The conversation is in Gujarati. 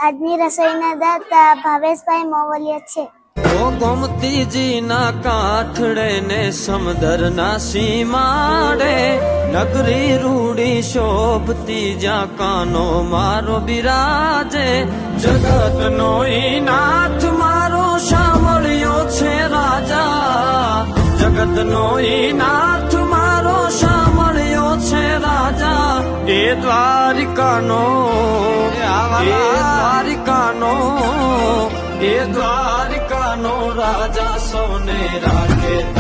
આજની રસોઈના દાતા ભાવેશભાઈ મોવલિયા છે. ગોમતીજી ના કાંઠડે ને સમદર ના સીમાડે નગરી રૂડી શોભતી જ્યાં કાનો મારો બિરાજે. જગત નો નાથ મારો સાંભળ્યો છે રાજા, જગત નો નાથ મારો સાંભળ્યો છે રાજા. એ દ્વારિકાનો એ દ્વારિકાનો રાજા સોને રાખે.